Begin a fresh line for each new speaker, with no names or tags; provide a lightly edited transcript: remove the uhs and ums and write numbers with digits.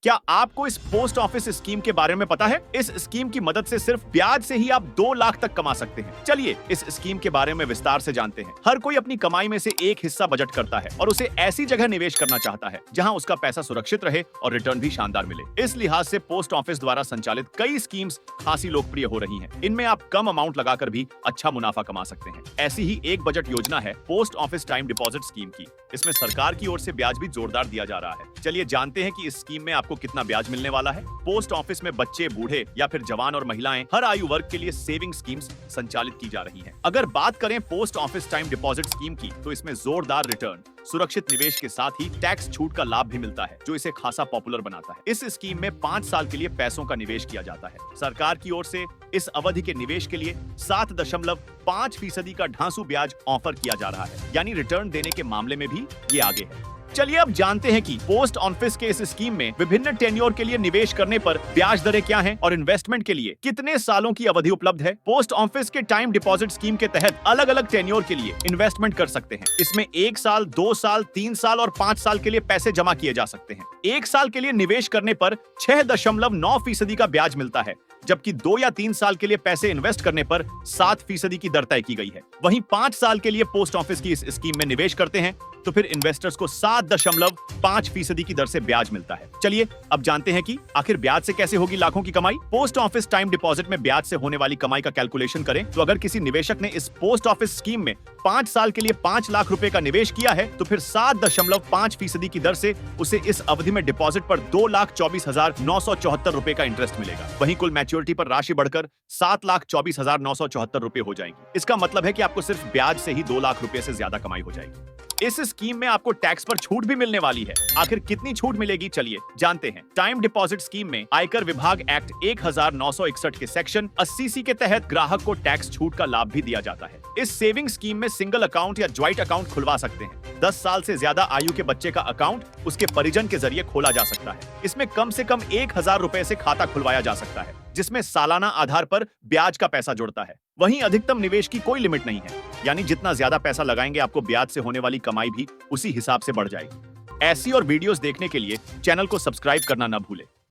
क्या आपको इस पोस्ट ऑफिस स्कीम के बारे में पता है? इस स्कीम की मदद से सिर्फ ब्याज से ही आप 2 लाख तक कमा सकते हैं। चलिए इस स्कीम के बारे में विस्तार से जानते हैं। हर कोई अपनी कमाई में से एक हिस्सा बजट करता है और उसे ऐसी जगह निवेश करना चाहता है जहां उसका पैसा सुरक्षित रहे और रिटर्न भी शानदार मिले। इस लिहाज से पोस्ट ऑफिस द्वारा संचालित कई स्कीम्स खासी लोकप्रिय हो रही हैं। इनमें आप कम अमाउंट लगाकर भी अच्छा मुनाफा कमा सकते हैं। ऐसी ही एक बजट योजना है post office time deposit scheme की। इसमें सरकार की ओर से ब्याज भी जोरदार दिया जा रहा है। चलिए जानते हैं कि इस स्कीम में आपको कितना ब्याज मिलने वाला है। पोस्ट ऑफिस में बच्चे, बूढ़े या फिर जवान और महिलाएं हर आयु वर्ग के लिए सेविंग स्कीम्स संचालित की जा रही हैं। अगर बात करें post office time deposit scheme की, तो इसमें जोरदार रिटर्न, सुरक्षित निवेश के साथ ही टैक्स छूट का लाभ भी मिलता है, जो इसे खासा पॉपुलर बनाता है। इस स्कीम में 5 साल के लिए पैसों का निवेश किया जाता है। सरकार की ओर से इस अवधि के निवेश के लिए 7.5% का ढांसू ब्याज ऑफर किया जा रहा है, यानी रिटर्न देने के मामले में भी ये आगे है। चलिए अब जानते हैं कि पोस्ट ऑफिस के इस स्कीम में विभिन्न टेन्योर के लिए निवेश करने पर ब्याज दरें क्या हैं और इन्वेस्टमेंट के लिए कितने सालों की अवधि उपलब्ध है। पोस्ट ऑफिस के टाइम डिपॉजिट स्कीम के तहत अलग अलग टेन्योर के लिए इन्वेस्टमेंट कर सकते हैं। इसमें 1 साल, 2 साल, 3 साल और 5 साल के लिए पैसे जमा किए जा सकते हैं। 1 साल के लिए निवेश करने पर 6.9% का ब्याज मिलता है, जबकि 2 या 3 साल के लिए पैसे इन्वेस्ट करने पर 7% की दर तय की गई है। वहीं 5 साल के लिए पोस्ट ऑफिस की इस स्कीम में निवेश करते हैं तो फिर इन्वेस्टर्स को 7.5% की दर से ब्याज मिलता है। चलिए अब जानते हैं कि आखिर ब्याज से कैसे होगी लाखों की कमाई। पोस्ट ऑफिस टाइम डिपॉजिट में ब्याज से होने वाली कमाई का कैलकुलेशन करें तो अगर किसी निवेशक ने इस पोस्ट ऑफिस स्कीम में 5 साल के लिए 5 लाख रुपए का निवेश किया है तो फिर 7.5% की दर से उसे इस अवधि में डिपॉजिट पर 2,24,974 रुपए का इंटरेस्ट मिलेगा। वहीं कुल मैच्योरिटी पर राशि बढ़कर 7,24,974 रुपए हो जाएगी। इसका मतलब है कि आपको सिर्फ ब्याज से ही 2 लाख रुपए से ज्यादा कमाई हो जाएगी। इस स्कीम में आपको टैक्स पर छूट भी मिलने वाली है। आखिर कितनी छूट मिलेगी, चलिए जानते हैं। टाइम डिपॉजिट स्कीम में आयकर विभाग एक्ट 1961 के सेक्शन 80C के तहत ग्राहक को टैक्स छूट का लाभ भी दिया जाता है। इस सेविंग स्कीम में सिंगल अकाउंट या ज्वाइंट अकाउंट खुलवा सकते हैं। 10 साल से ज्यादा आयु के बच्चे का अकाउंट उसके परिजन के जरिए खोला जा सकता है। इसमें कम से कम 1,000 रुपए से खाता खुलवाया जा सकता है, जिसमें सालाना आधार पर ब्याज का पैसा जुड़ता है। वहीं अधिकतम निवेश की कोई लिमिट नहीं है, यानी जितना ज्यादा पैसा लगाएंगे आपको ब्याज से होने वाली कमाई भी उसी हिसाब से बढ़ जाएगी। ऐसी और वीडियोस देखने के लिए चैनल को सब्सक्राइब करना न भूलें।